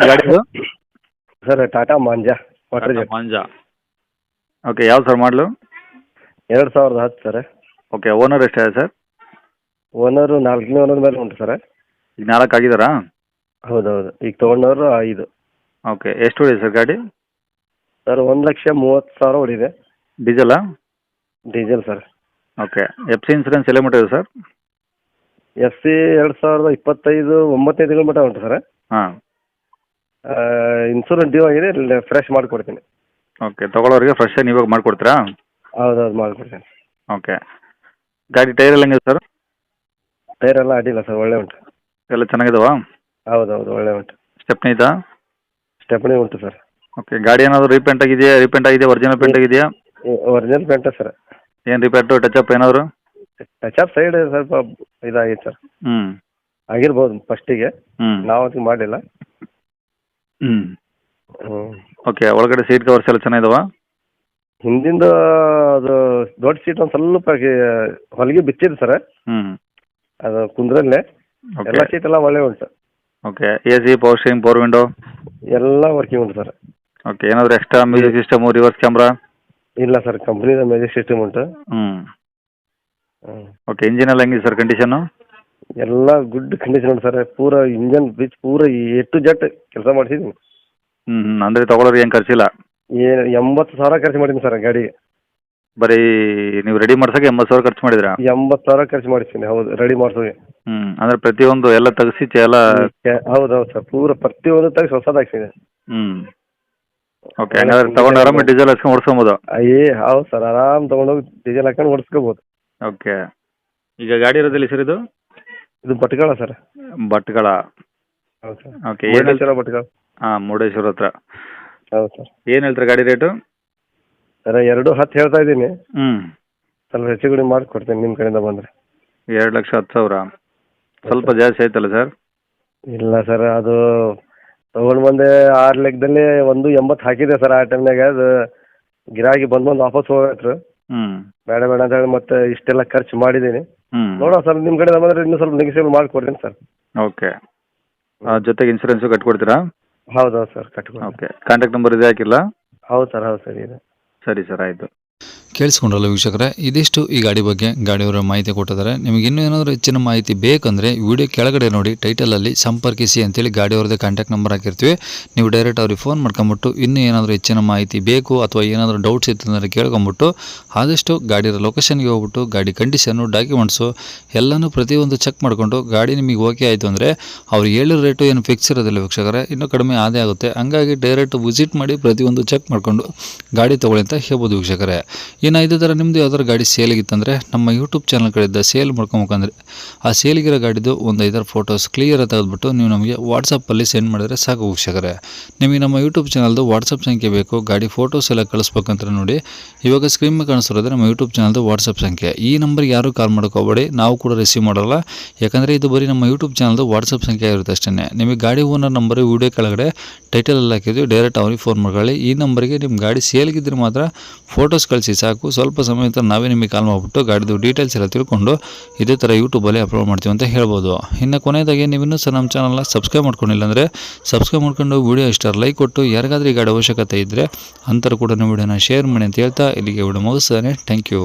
ಗಾಡಿದು? Sir Tata Manza water jet Manza. Okay, ಯಾವ sir ಮಾಡಲು? 2010 ಸರ್. ಓಕೆ, ಓನರ್ ಎಷ್ಟಿದೆ ಸರ್? ಓನರು 4ನೇ ಓನರ್ ಮೇಲೆ ಉಂಟು ಸರ್. ಈಗ 4 ಆಗಿದ್ದಾರಾ? ಹೌದೌದು, ಈಗ ತೊಗೊಂಡವರು 5. ಓಕೆ, ಎಷ್ಟು ಹೊಡಿದೆ ಸರ್ ಗಾಡಿ? ಸರ್ 1,30,30,000 ಹೊಡಿದೆ. ಡೀಸೆಲಾ? Diesel sir. Okay, F C insurance ಎಲ್ಲ ಮಟ್ಟ ಇದೆ ಸರ್? FC 2025 9ನೇ ತಿಂಗಳ ಮಟ್ಟ ಉಂಟು ಸರ್. ಹಾಂ. ಇನ್ಸೂರೆನ್ಸ್ ಡ್ಯೂ ಆಗಿದೆ, ಫ್ರೆಶ್ ಮಾಡಿಕೊಡ್ತೀನಿ. ಓಕೆ, ತೊಗೊಳೋರಿಗೆ ಫ್ರೆಶ್ ಆಗಿ ನೀವಾಗ ಮಾಡಿಕೊಡ್ತೀರಾ? ಹೌದೌದು, ಮಾಡಿಕೊಡ್ತೀನಿ. ಓಕೆ, ಗಾಡಿ ಟೈರ್ ಎಲ್ಲ ಹೆಂಗಿದೆ ಸರ್? ಟೈರ್ ಎಲ್ಲ ಅಡ್ಡಿಲ್ಲ ಸರ್, ಒಳ್ಳೆ ಉಂಟು. ಎಲ್ಲ ಚೆನ್ನಾಗಿದಾವಾ? ಹೌದೌದು, ಒಳ್ಳೆ ಉಂಟು. ಸ್ಟೆಪ್ನಿ ಇದಾ? ಸ್ಟೆಪ್ನಿ ಉಂಟು ಸರ್. ಓಕೆ, ಗಾಡಿ ಏನಾದರೂ ರೀಪೇಂಟ್ ಆಗಿದೆಯಾ? ಒರಿಜಿನಲ್ ಪೇಂಟ್ ಆಗಿದೆಯಾ? Original paint sir. ಏನು ರಿಪೇಂಟು ಟಚಪ್ ಏನಾದರೂ? ಟಚಪ್ ಸೈಡ್ ಸ್ವಲ್ಪ ಇದಾಗಿತ್ತು ಸರ್. ಹ್ಞೂ. ಆಗಿರ್ಬೋದು ಫಸ್ಟಿಗೆ, ಹ್ಞೂ. ನಾವು ಅದಕ್ಕೆ ಮಾಡಿಲ್ಲ. ಹ್ಞೂ. ಹ್ಞೂ. ಓಕೆ, ಒಳಗಡೆ ಸೀಟ್ ಕವರ್ಸ್ ಎಲ್ಲ ಚೆನ್ನಾಗಿದಾವಾ? ಹಿಂದಿಂದ ಅದು ದೊಡ್ಡ ಸೀಟ್ ಒಂದು ಸ್ವಲ್ಪ ಹೊಲಿಗೆ ಬಿಚ್ಚಿದೆ ಸರ್. ಹ್ಞೂ. ಅದು ಕುಂದ್ರಲ್ಲೇ ಓಕೆ. ಎಲ್ಲ ಸೀಟ್ ಎಲ್ಲ ಒಳ್ಳೆ ಉಂಟು. Okay, A C, power steering, power window ಎಲ್ಲ ವರ್ಕಿಂಗ್ ಉಂಟು ಸರ್. ಓಕೆ, ಏನಾದರೂ extra music system, reverse camera? ಇಲ್ಲ ಸರ್, ಕಂಪ್ನಿದ ಮ್ಯಾಜಿಕ್ ಸಿಸ್ಟಮ್ ಉಂಟು. ಹ್ಞೂ. ಹ್ಞೂ. ಓಕೆ, ಇಂಜಿನ್ ಎಲ್ಲ ಹೆಂಗಿದೆ ಸರ್ ಕಂಡೀಷನ್ನು? ಎಲ್ಲ ಗುಡ್ ಕಂಡೀಷನ್ ಉಂಟು ಸರ್. ಪೂರ ಇಂಜನ್ ಬ್ರಿಜ್ ಪೂರ A to Z ಕೆಲಸ ಮಾಡಿಸಿದ್ದೀನಿ. ಹ್ಞೂ. ಅಂದರೆ ತೊಗೊಳೋರಿಗೆ ಏನು ಖರ್ಚಿಲ್ಲ? 80,000 ಖರ್ಚು ಮಾಡಿದ್ದೀನಿ ಸರ್ ಗಾಡಿಗೆ. ಬರೀ ನೀವು ರೆಡಿ ಮಾಡ್ಸೋಕೆ 80,000 ಖರ್ಚು ಮಾಡಿದ್ರಾ? 80,000 ಖರ್ಚು ಮಾಡಿದ್ದೀನಿ. ಹೌದು, ರೆಡಿ ಮಾಡಿಸೋಗೆ. ಹ್ಞೂ. ಅಂದರೆ ಪ್ರತಿಯೊಂದು ಎಲ್ಲ ತೆಗೆಸಿ ಎಲ್ಲ? ಹೌದೌದು ಸರ್, ಪೂರ ಪ್ರತಿಯೊಂದು ತೆಗೆಸಿ ಹೊಸದಾಗ್ಸಿದೆ. ಹ್ಞೂ. ಓಕೆ, ಹಂಗಾದ್ರೆ ತೊಗೊಂಡು ಆರಾಮ ಡೀಸೆಲ್ ಹಚ್ಕೊಂಡು ಓಡಿಸ್ಕೊಬೋದು? ಹೌದು ಸರ್, ಆರಾಮ್ ತೊಗೊಂಡೋಗಿ ಡೀಸೆಲ್ ಹಾಕೊಂಡು ಓಡಿಸ್ಕೋಬೋದು. ಓಕೆ, ಈಗ ಗಾಡಿ ಇರೋದಿಲ್ಲ ಸರ್ ಇದು? ಇದು ಭಟ್ಕಳ ಸರ್. ಭಟ್ಕಳ. ಹೌದು ಸರ್. ಓಕೆ, ಮುರುಡೇಶ್ವರ ಭಟ್ಕಳ. ಹಾಂ, ಮುರುಡೇಶ್ವರ ಹತ್ರ. ಹೌದು ಸರ್. ಏನು ಹೇಳ್ತಾರೆ ಗಾಡಿ ರೇಟು? ಸರ್ 2,10 ಹೇಳ್ತಾ ಇದ್ದೀನಿ. ಹ್ಞೂ. ಸ್ವಲ್ಪ ಹೆಚ್ಚು ಕಡಿಮೆ ಮಾಡಿಕೊಡ್ತೀನಿ ನಿಮ್ಮ ಕಡೆಯಿಂದ ಬಂದರೆ. 2,10,000 ಸ್ವಲ್ಪ ಜಾಸ್ತಿ ಆಯ್ತಲ್ಲ ಸರ್? ಇಲ್ಲ ಸರ್, ಅದು ತೊಗೊಂಡು ಬಂದೆ 6 ಲೆಕ್ಕದಲ್ಲಿ 1,80 ಹಾಕಿದೆ ಸರ್. ಆ ಟೈಮ್ನಾಗ ಅದು ಗಿರಾಕಿ ಬಂದು ವಾಪಸ್ ಹೋಗ್ಬಿಟ್ರು. ಹ್ಞೂ. ಬೇಡ ಬೇಡ ಅಂತ ಹೇಳಿ ಮತ್ತೆ ಇಷ್ಟೆಲ್ಲ ಖರ್ಚು ಮಾಡಿದ್ದೀನಿ. ಹ್ಞೂ. ನೋಡೋಣ ಸರ್, ನಿಮ್ಮ ಕಡೆಯಿಂದ ಬಂದರೆ ಇನ್ನೂ ಸ್ವಲ್ಪ ನೆಗೆಸಿಬಲ್ ಮಾಡಿಕೊಡ್ತೀನಿ ಸರ್. ಓಕೆ, ಜೊತೆಗೆ ಇನ್ಸೂರೆನ್ಸು ಕಟ್ಕೊಡ್ತೀರಾ? ಹೌದೌದು ಸರ್, ಕಟ್ಕೊಡಿ. ಓಕೆ, ಕಾಂಟ್ಯಾಕ್ಟ್ ನಂಬರ್ ಇದೆ ಹಾಕಿಲ್ಲ? ಹೌದು ಸರ್, ಹೌದು ಸರ್, ಇದೆ. ಸರಿ ಸರ್, ಆಯಿತು. ಕೇಳಿಸ್ಕೊಂಡ್ರಲ್ಲ ವೀಕ್ಷಕರೇ, ಇದಿಷ್ಟು ಈ ಗಾಡಿ ಬಗ್ಗೆ ಗಾಡಿಯವರ ಮಾಹಿತಿ ಕೊಟ್ಟಿದ್ದಾರೆ. ನಿಮಗೆ ಇನ್ನೂ ಏನಾದರೂ ಹೆಚ್ಚಿನ ಮಾಹಿತಿ ಬೇಕಂದರೆ ವಿಡಿಯೋ ಕೆಳಗಡೆ ನೋಡಿ ಟೈಟಲಲ್ಲಿ ಸಂಪರ್ಕಿಸಿ ಅಂತೇಳಿ ಗಾಡಿಯವ್ರದ್ದೇ ಕಾಂಟ್ಯಾಕ್ಟ್ ನಂಬರ್ ಹಾಕಿರ್ತೀವಿ. ನೀವು ಡೈರೆಕ್ಟ್ ಅವ್ರಿಗೆ ಫೋನ್ ಮಾಡ್ಕೊಂಬಿಟ್ಟು ಇನ್ನೂ ಏನಾದರೂ ಹೆಚ್ಚಿನ ಮಾಹಿತಿ ಬೇಕು ಅಥವಾ ಏನಾದರೂ ಡೌಟ್ಸ್ ಇತ್ತು ಅಂದರೆ ಕೇಳ್ಕೊಂಬಿಟ್ಟು ಆದಷ್ಟು ಗಾಡಿಯ ಲೊಕೇಶನ್ಗೆ ಹೋಗ್ಬಿಟ್ಟು ಗಾಡಿ ಕಂಡೀಷನ್ನು, ಡಾಕ್ಯುಮೆಂಟ್ಸು ಎಲ್ಲನೂ ಪ್ರತಿಯೊಂದು ಚೆಕ್ ಮಾಡಿಕೊಂಡು ಗಾಡಿ ನಿಮಗೆ ಓಕೆ ಆಯಿತು ಅಂದರೆ ಅವ್ರು ಹೇಳಿರೋ ರೇಟು ಏನು ಫಿಕ್ಸ್ ಇರೋದಿಲ್ಲ ವೀಕ್ಷಕರೇ, ಇನ್ನೂ ಕಡಿಮೆ ಆದೇ ಆಗುತ್ತೆ. ಹಂಗಾಗಿ ಡೈರೆಕ್ಟ್ ವಿಸಿಟ್ ಮಾಡಿ ಪ್ರತಿಯೊಂದು ಚೆಕ್ ಮಾಡಿಕೊಂಡು ಗಾಡಿ ತೊಗೊಳ್ಳಿ ಅಂತ ಹೇಳ್ಬೋದು ವೀಕ್ಷಕರೇ. ಇನ್ನು ಇದೇ ಥರ ನಿಮ್ಮದು ಯಾವ್ದಾದ್ರು ಗಾಡಿ ಸೇಲಿಗಿತ್ತಂದರೆ ನಮ್ಮ ಯೂಟ್ಯೂಬ್ ಚಾನಲ್ ಕಡೆಯಿಂದ ಸೇಲ್ ಮಾಡ್ಕೊಬೇಕಂದ್ರೆ ಆ ಸೇಲಿಗಿರೋ ಗಾಡಿದು ಒಂದು 5 ಫೋಟೋಸ್ ಕ್ಲಿಯರ್ ತೆಗೆದುಬಿಟ್ಟು ನೀವು ನಮಗೆ ವಾಟ್ಸಪ್ಪಲ್ಲಿ ಸೆಂಡ್ ಮಾಡಿದ್ರೆ ಸಾಕು ವೀಕ್ಷಕರೇ. ನಿಮಗೆ ನಮ್ಮ ಯೂಟ್ಯೂಬ್ ಚಾನಲ್ದು ವಾಟ್ಸಪ್ ಸಂಖ್ಯೆ ಬೇಕು, ಗಾಡಿ ಫೋಟೋಸ್ ಎಲ್ಲ ಕಳಿಸ್ಬೇಕಂತ ನೋಡಿ ಇವಾಗ ಸ್ಕ್ರೀನ್ ಮೇಲೆ ಕಾಣಿಸ್ತಿರೋದ್ರೆ ನಮ್ಮ ಯೂಟ್ಯೂಬ್ ಚಾನಲ್ದು ವಾಟ್ಸಪ್ ಸಂಖ್ಯೆ. ಈ ನಂಬರ್ಗೆ ಯಾರೂ ಕಾಲ್ ಮಾಡ್ಕೋಬೇಡಿ, ನಾವು ಕೂಡ ರಿಸೀವ್ ಮಾಡೋಲ್ಲ. ಯಾಕಂದರೆ ಇದು ಬರೀ ನಮ್ಮ ಯೂಟ್ಯೂಬ್ ಚಾನಲ್ದು ವಾಟ್ಸಪ್ ಸಂಖ್ಯೆ ಇರುತ್ತೆ ಅಷ್ಟೇ. ನಿಮಗೆ ಗಾಡಿ ಓನರ್ ನಂಬರ್ ವಿಡಿಯೋ ಕೆಳಗಡೆ ಟೈಟಲಲ್ಲಿ ಹಾಕಿದ್ವಿ, ಡೈರೆಕ್ಟ್ ಅವ್ರಿಗೆ ಫೋನ್ ಮಾಡ್ಕೊಳ್ಳಿ. ಈ ನಂಬರ್ಗೆ ನಿಮ್ಮ ಗಾಡಿ ಸೇಲ್ಗಿದ್ರೆ ಮಾತ್ರ ಫೋಟೋಸ್ ಕಳಿಸಿ ಸಾಕು. ಸ್ವಲ್ಪ ಸಮಯ ನಂತರ ನಾವೇ ನಿಮಗೆ ಕಾಲ್ ಮಾಡಿಬಿಟ್ಟು ಗಾಡಿದು ಡೀಟೇಲ್ಸ್ ಎಲ್ಲ ತಿಳ್ಕೊಂಡು ಇದೇ ಥರ ಯೂಟ್ಯೂಬಲ್ಲಿ ಅಪ್ಲೋಡ್ ಮಾಡ್ತೀವಿ ಅಂತ ಹೇಳ್ಬೋದು. ಇನ್ನು ಕೊನೆಯದಾಗಿ ನೀವು ಇನ್ನೂ ಸಹ ನಮ್ಮ ಚಾನಲ್ನ ಸಬ್ಸ್ಕ್ರೈಬ್ ಮಾಡ್ಕೊಂಡಿಲ್ಲ ಅಂದರೆ ಸಬ್ಸ್ಕ್ರೈಬ್ ಮಾಡ್ಕೊಂಡು ವಿಡಿಯೋ ಇಷ್ಟ ಲೈಕ್ ಕೊಟ್ಟು ಯಾರಿಗಾದ್ರೂ ಈ ಗಾಡಿ ಅವಶ್ಯಕತೆ ಇದ್ದರೆ ಅಂಥವ್ರು ಕೂಡ ನಮ್ಮ ವಿಡಿಯೋನ ಶೇರ್ ಮಾಡಿ ಅಂತ ಹೇಳ್ತಾ ಇಲ್ಲಿಗೆ ವಿಡಿಯೋ ಮುಗಿಸ್ತಾನೆ. Thank you.